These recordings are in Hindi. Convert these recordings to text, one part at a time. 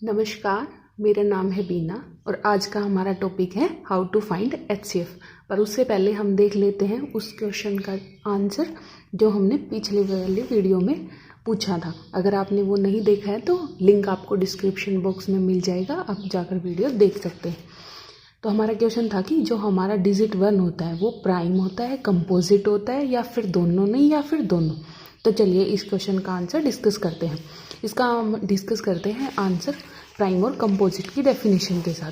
नमस्कार, मेरा नाम है बीना और आज का हमारा टॉपिक है हाउ टू फाइंड एचसीएफ। पर उससे पहले हम देख लेते हैं उस क्वेश्चन का आंसर जो हमने पिछले वाली वीडियो में पूछा था। अगर आपने वो नहीं देखा है तो लिंक आपको डिस्क्रिप्शन बॉक्स में मिल जाएगा, आप जाकर वीडियो देख सकते हैं। तो हमारा क्वेश्चन था कि जो हमारा डिजिट 1 होता है वो प्राइम होता है, कंपोजिट होता है या फिर दोनों नहीं या फिर दोनों। तो चलिए इस क्वेश्चन का आंसर डिस्कस करते हैं। इसका हम डिस्कस करते हैं आंसर प्राइम और कंपोजिट की डेफिनेशन के साथ।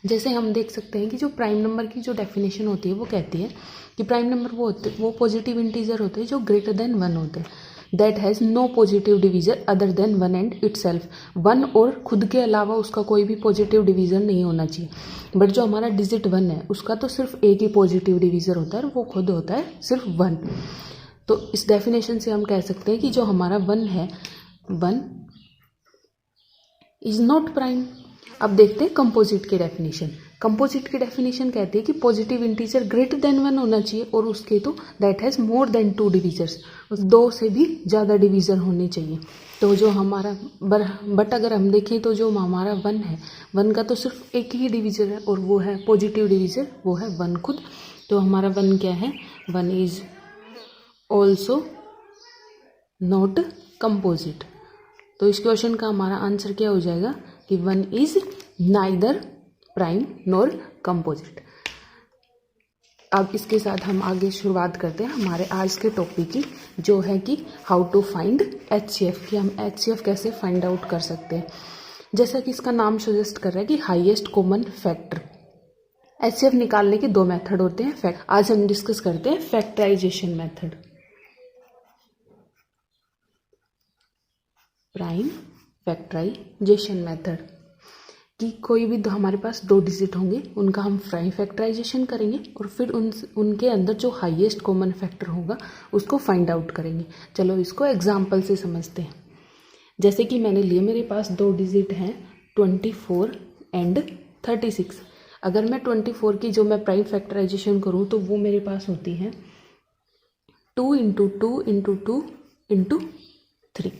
जैसे हम देख सकते हैं कि जो प्राइम नंबर की जो डेफिनेशन होती है वो कहती है कि प्राइम नंबर वो पॉजिटिव इंटीजर होते हैं जो ग्रेटर देन 1 होते हैं, that has no positive divisor other than 1 and itself. 1 और खुद के अलावा उसका कोई भी पॉजिटिव डिवीजर नहीं होना चाहिए। बट जो हमारा डिजिट 1 है उसका तो सिर्फ एक ही पॉजिटिव डिवीजर होता है और वो खुद होता है सिर्फ 1। तो इस डेफिनेशन से हम कह सकते हैं कि जो हमारा 1 है, 1 इज नॉट प्राइम। अब देखते हैं composite key definition. Composite key definition कहती है कि पॉजिटिव इंटीजर ग्रेटर देन 1 होना चाहिए और उसके तो दैट हैज़ मोर देन 2 डिवीजर्स, 2 से भी ज़्यादा डिवीजर होने चाहिए। तो जो हमारा बट अगर हम देखें तो जो हमारा 1 है, 1 का तो सिर्फ एक ही डिवीजर है और वो है पॉजिटिव डिवीजर, वो है 1 खुद। तो हमारा 1 क्या है, 1 इज ऑल्सो नॉट कंपोजिट। तो इस क्वेश्चन का हमारा आंसर क्या हो जाएगा कि 1 is neither prime nor composite. अब इसके साथ हम आगे शुरुआत करते हैं हमारे आज के टॉपिक की, जो है कि हाउ टू फाइंड एचसीएफ, कि हम एचसीएफ कैसे फाइंड आउट कर सकते हैं। जैसा कि इसका नाम सजेस्ट कर रहा है कि हाईएस्ट कॉमन फैक्टर। एचसीएफ निकालने के 2 मेथड होते हैं। आज हम डिस्कस करते हैं factorization method, prime factorization method. कि कोई भी हमारे पास 2 डिजिट होंगे, उनका हम प्राइम फैक्टराइजेशन करेंगे और फिर उनके अंदर जो हाईएस्ट कॉमन फैक्टर होगा उसको फाइंड आउट करेंगे। चलो इसको एग्जांपल से समझते हैं। जैसे कि मैंने लिए, मेरे पास 2 डिजिट हैं 24 एंड 36। अगर मैं 24 की जो मैं प्राइम फैक्टराइजेशन करूँ तो वो मेरे पास होती है 2 इंटू 2 इंटू 2 इंटू 3,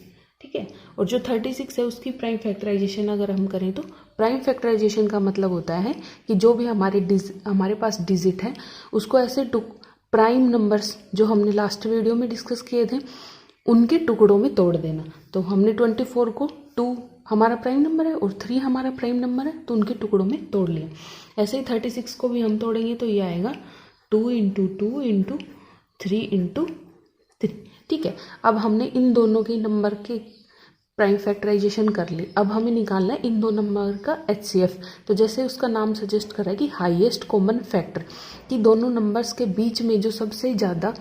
ठीक है। और जो 36 है उसकी प्राइम फैक्टराइजेशन अगर हम करें तो प्राइम फैक्टराइजेशन का मतलब होता है कि जो भी हमारे पास डिजिट है उसको ऐसे प्राइम नंबर्स जो हमने लास्ट वीडियो में डिस्कस किए थे उनके टुकड़ों में तोड़ देना। तो हमने 24 को 2 हमारा प्राइम नंबर है और 3 हमारा प्राइम नंबर है, तो उनके टुकड़ों में तोड़ लिया। ऐसे ही 36 को भी हम तोड़ेंगे तो ये आएगा 2 इंटू 2 इंटू 3 इंटू 3, ठीक है। अब हमने इन दोनों के नंबर के प्राइम फैक्टराइजेशन कर ली। अब हमें निकालना है इन 2 नंबर का एचसीएफ। तो जैसे उसका नाम सजेस्ट कर रहा है कि हाईएस्ट कॉमन फैक्टर, कि दोनों नंबर्स के बीच में जो सबसे ज़्यादा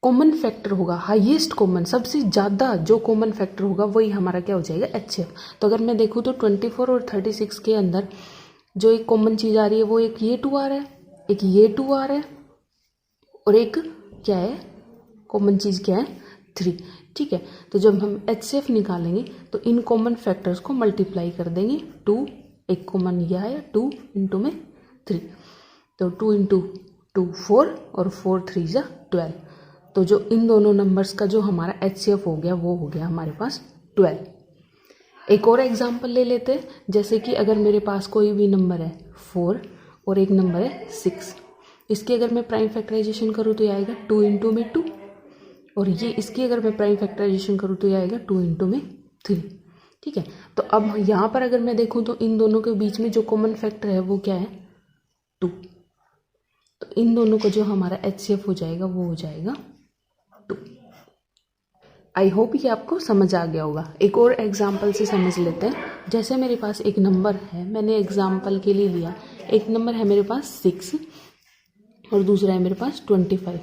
कॉमन फैक्टर होगा, हाईएस्ट कॉमन, सबसे ज़्यादा जो कॉमन फैक्टर होगा वही हमारा क्या हो जाएगा, एचसीएफ। तो अगर मैं देखूँ तो 24 और 36 के अंदर जो एक कॉमन चीज़ आ रही है वो एक ये 2 आ रहा है, एक ये 2 आ रहा है और एक क्या है, कॉमन चीज़ क्या है, 3, ठीक है। तो जब हम एचसीएफ निकालेंगे तो इन कॉमन फैक्टर्स को मल्टीप्लाई कर देंगे। 2 एक कॉमन यह है, 2 इंटू में 3, तो 2 इंटू 2 4 और 4 3 जा 12। तो जो इन दोनों नंबर्स का जो हमारा एचसीएफ हो गया वो हो गया हमारे पास 12। एक और एग्जांपल ले लेते हैं। जैसे कि अगर मेरे पास कोई भी नंबर है 4 और एक नंबर है 6, इसकी अगर मैं प्राइम फैक्टराइजेशन करूँ तो ये आएगा 2 इंटू में 2, और ये इसकी अगर मैं प्राइम फैक्टराइजेशन करूँ तो ये आएगा 2 इंटू में 3, ठीक है। तो अब यहाँ पर अगर मैं देखूँ तो इन दोनों के बीच में जो कॉमन फैक्टर है वो क्या है, 2। तो इन दोनों का जो हमारा एचसीएफ हो जाएगा वो हो जाएगा 2। आई होप ये आपको समझ आ गया होगा। एक और एग्जाम्पल से समझ लेते हैं। जैसे मेरे पास एक नंबर है, मैंने एग्जाम्पल के लिए लिया, एक नंबर है मेरे पास 6 और दूसरा है मेरे पास 25।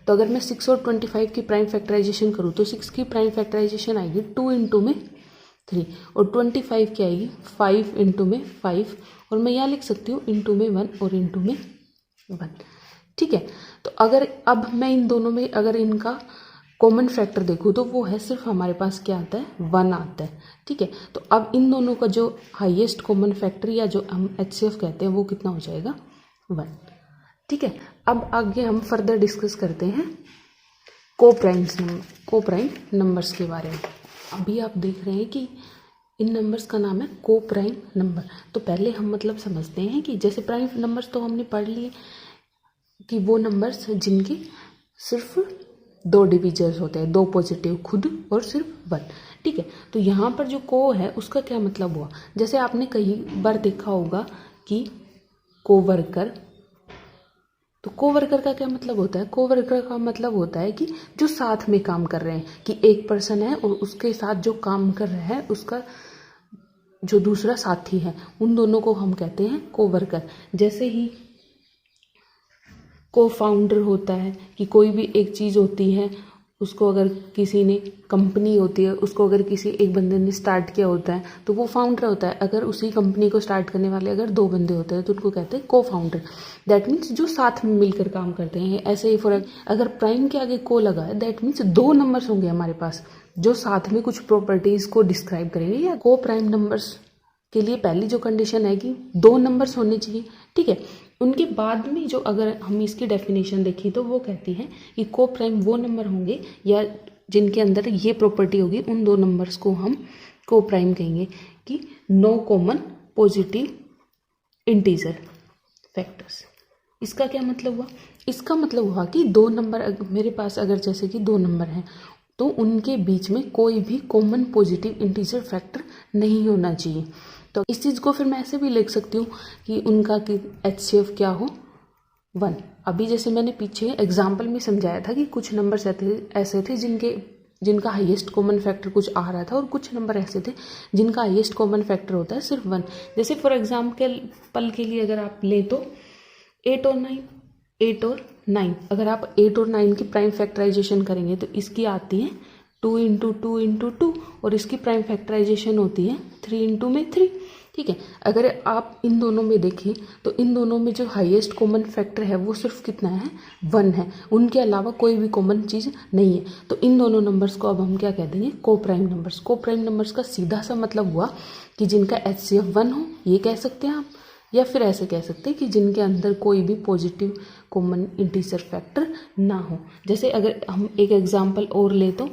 तो अगर मैं 6 और 25 की प्राइम फैक्टराइजेशन करूँ तो 6 की प्राइम फैक्टराइजेशन आएगी 2 इंटू में 3 और 25 की आएगी 5 इंटू में 5, और मैं यहाँ लिख सकती हूँ इंटू में 1 और इंटू में 1, ठीक है। तो अगर अब मैं इन दोनों में अगर इनका कॉमन फैक्टर देखूँ तो वो है सिर्फ हमारे पास क्या आता है, 1 आता है, ठीक है। तो अब इन दोनों का जो हाईएस्ट कॉमन फैक्टर या जो हम एचसीएफ कहते हैं वो कितना हो जाएगा, 1, ठीक है। अब आगे हम फर्दर डिस्कस करते हैं को प्राइम नंबर्स के बारे में। अभी आप देख रहे हैं कि इन नंबर्स का नाम है को प्राइम नंबर। तो पहले हम मतलब समझते हैं कि जैसे प्राइम नंबर्स तो हमने पढ़ लिए कि वो नंबर्स जिनके सिर्फ दो डिविजर्स होते हैं, दो पॉजिटिव खुद और सिर्फ वन। ठीक है, तो यहाँ पर जो को है उसका क्या मतलब हुआ, जैसे आपने कई बार देखा होगा कि कोवर्कर, तो कोवर्कर का क्या मतलब होता है, कोवर्कर का मतलब होता है कि जो साथ में काम कर रहे हैं, कि एक पर्सन है और उसके साथ जो काम कर रहा है उसका जो दूसरा साथी है, उन दोनों को हम कहते हैं कोवर्कर। जैसे ही को फाउंडर होता है कि कोई भी एक चीज़ होती है उसको अगर किसी ने, कंपनी होती है उसको अगर किसी एक बंदे ने स्टार्ट किया होता है तो वो फाउंडर होता है। अगर उसी कंपनी को स्टार्ट करने वाले अगर दो बंदे होते हैं तो उनको कहते हैं को फाउंडर। दैट मीन्स जो साथ में मिलकर काम करते हैं। ऐसे ही फॉर अगर प्राइम के आगे को लगा है दैट मीन्स दो नंबर्स होंगे हमारे पास जो साथ में कुछ प्रॉपर्टीज़ को डिस्क्राइब करेंगे। या को प्राइम नंबर्स के लिए पहली जो कंडीशन है कि दो नंबर्स होने चाहिए। ठीक है, उनके बाद में जो अगर हम इसकी डेफिनेशन देखी तो वो कहती है कि को प्राइम वो नंबर होंगे या जिनके अंदर ये प्रॉपर्टी होगी, उन दो नंबर्स को हम को प्राइम कहेंगे कि no common positive integer factors. इसका क्या मतलब हुआ, इसका मतलब हुआ कि दो नंबर मेरे पास अगर जैसे कि दो नंबर हैं तो उनके बीच में कोई भी कॉमन पॉजिटिव इंटीजर फैक्टर नहीं होना चाहिए। तो इस चीज़ को फिर मैं ऐसे भी लिख सकती हूँ कि उनका कि HCF क्या हो 1। अभी जैसे मैंने पीछे एग्जाम्पल में समझाया था कि कुछ नंबर्स ऐसे थे जिनका हाईएस्ट कॉमन फैक्टर कुछ आ रहा था और कुछ नंबर ऐसे थे जिनका हाईएस्ट कॉमन फैक्टर होता है सिर्फ 1। जैसे फॉर एग्जाम्पल के लिए अगर आप लें तो 8 और 9, अगर आप 8 और 9 की प्राइम फैक्टराइजेशन करेंगे तो इसकी आती है 2 इंटू 2 इंटू 2 और इसकी प्राइम फैक्टराइजेशन होती है 3 इंटू में 3। ठीक है, अगर आप इन दोनों में देखें तो इन दोनों में जो हाईएस्ट कॉमन फैक्टर है वो सिर्फ कितना है 1 है, उनके अलावा कोई भी कॉमन चीज़ नहीं है। तो इन दोनों नंबर्स को अब हम क्या कह देंगे, को प्राइम नंबर्स। को प्राइम नंबर्स का सीधा सा मतलब हुआ कि जिनका HCF 1 हो, ये कह सकते हैं आप, या फिर ऐसे कह सकते हैं कि जिनके अंदर कोई भी पॉजिटिव कॉमन इंटीजर फैक्टर ना हो। जैसे अगर हम एक एग्जाम्पल और ले तो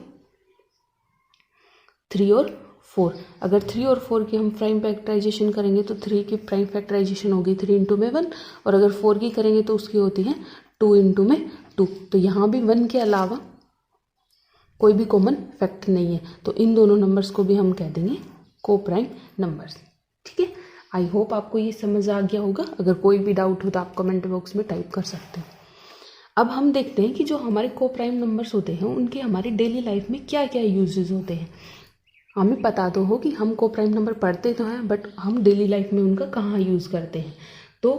3 और 4, अगर 3 और 4 की हम प्राइम फैक्टराइजेशन करेंगे तो 3 की प्राइम फैक्टराइजेशन होगी 3 इंटू में 1 और अगर 4 की करेंगे तो उसकी होती है 2 इंटू में 2। तो यहाँ भी 1 के अलावा कोई भी कॉमन फैक्टर नहीं है, तो इन दोनों नंबर्स को भी हम कह देंगे को प्राइम नंबर्स। ठीक है, आई होप आपको ये समझ आ गया होगा। अगर कोई भी डाउट हो तो आप कमेंट बॉक्स में टाइप कर सकते हैं। अब हम देखते हैं कि जो हमारे को प्राइम नंबर्स होते हैं उनके हमारी डेली लाइफ में क्या क्या यूजेस होते हैं। हमें पता तो हो कि हम को प्राइम नंबर पढ़ते तो हैं, बट हम डेली लाइफ में उनका कहाँ यूज़ करते हैं। तो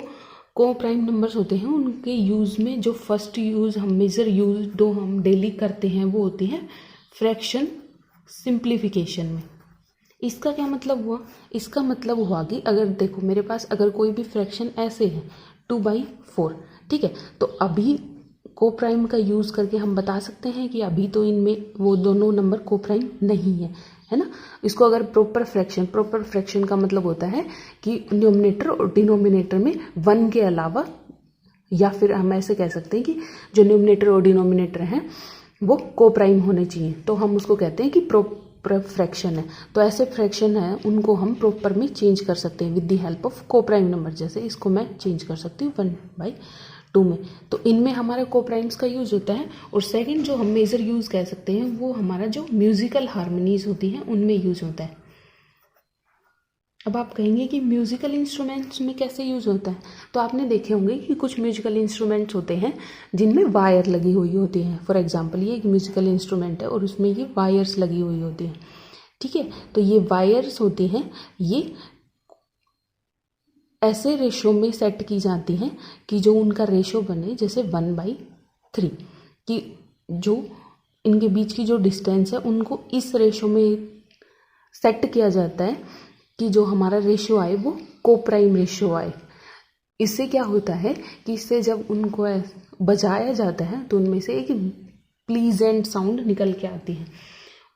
को प्राइम नंबर्स होते हैं, उनके यूज़ में जो फर्स्ट यूज़ हम मेजर यूज़ जो हम डेली करते हैं वो होती है फ्रैक्शन सिंप्लीफिकेशन में। इसका क्या मतलब हुआ, इसका मतलब हुआ कि अगर देखो मेरे पास अगर कोई भी फ्रैक्शन ऐसे है 2/4, ठीक है, तो अभी को प्राइम का यूज़ करके हम बता सकते हैं कि अभी तो इनमें वो दोनों नंबर को प्राइम नहीं है ना। इसको अगर प्रॉपर फ्रैक्शन का मतलब होता है कि न्यूमरेटर और डिनोमिनेटर में 1 के अलावा, या फिर हम ऐसे कह सकते हैं कि जो न्यूमरेटर और डिनोमिनेटर हैं वो को प्राइम होने चाहिए, तो हम उसको कहते हैं कि प्रॉपर फ्रैक्शन है। तो ऐसे फ्रैक्शन है उनको हम प्रॉपर में चेंज कर सकते हैं विद द हेल्प ऑफ को प्राइम नंबर। जैसे इसको मैं चेंज कर सकती हूँ 1/2 में, तो इनमें हमारा को प्राइम्स का यूज होता है। और सेकंड जो हम मेजर यूज कह सकते हैं वो हमारा जो म्यूजिकल हार्मनीज होती हैं उनमें यूज होता है। अब आप कहेंगे कि म्यूजिकल इंस्ट्रूमेंट्स में कैसे यूज होता है, तो आपने देखे होंगे कि कुछ म्यूजिकल इंस्ट्रूमेंट्स होते हैं जिनमें वायर लगी हुई होती है। फॉर एग्जाम्पल ये एक म्यूजिकल इंस्ट्रूमेंट है और उसमें ये वायर्स लगी हुई होती हैं। ठीक है, तो ये वायर्स होती हैं, ये ऐसे रेशो में सेट की जाती हैं कि जो उनका रेशो बने जैसे 1/3, कि जो इनके बीच की जो डिस्टेंस है उनको इस रेशो में सेट किया जाता है कि जो हमारा रेशो आए वो को प्राइम रेशो आए। इससे क्या होता है कि इससे जब उनको बजाया जाता है तो उनमें से एक प्लीजेंट साउंड निकल के आती है।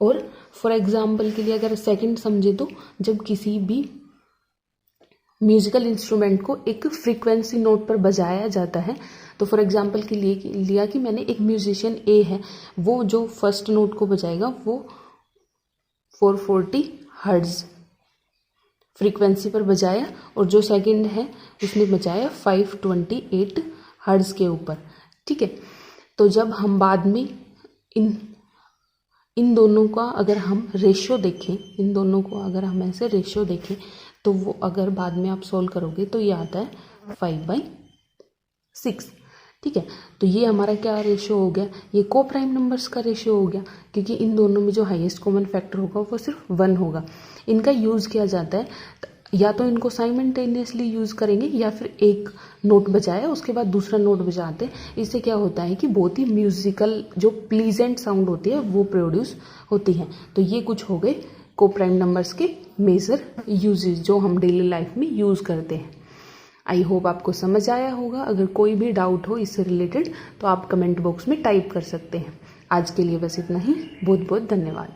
और फॉर एग्जाम्पल के लिए अगर सेकंड समझे तो जब किसी भी म्यूजिकल इंस्ट्रूमेंट को एक फ्रीक्वेंसी नोट पर बजाया जाता है, तो फॉर एग्जांपल के लिए लिया कि मैंने एक म्यूजिशियन ए है, वो जो फर्स्ट नोट को बजाएगा वो 440 हर्ट्ज फ्रीक्वेंसी पर बजाया और जो सेकंड है उसने बजाया 528 हर्ट्ज के ऊपर। ठीक है, तो जब हम बाद में इन दोनों का अगर हम रेशियो देखें, इन दोनों को अगर हम ऐसे रेशियो देखें तो वो अगर बाद में आप सॉल्व करोगे तो ये आता है 5/6। ठीक है, तो ये हमारा क्या रेशियो हो गया, ये को प्राइम नंबर्स का रेशियो हो गया, क्योंकि इन दोनों में जो हाईएस्ट कॉमन फैक्टर होगा वो सिर्फ 1 होगा। इनका यूज़ किया जाता है, या तो इनको साइमल्टेनियसली यूज़ करेंगे या फिर एक नोट बजाया उसके बाद दूसरा नोट बजाते हैं। इससे क्या होता है कि बहुत ही म्यूजिकल जो प्लीजेंट साउंड होती है वो प्रोड्यूस होती है। तो ये कुछ हो गए को प्राइम नंबर्स के मेजर यूजेस जो हम डेली लाइफ में यूज़ करते हैं। आई होप आपको समझ आया होगा। अगर कोई भी डाउट हो इससे रिलेटेड तो आप कमेंट बॉक्स में टाइप कर सकते हैं। आज के लिए बस इतना ही। बहुत बहुत धन्यवाद।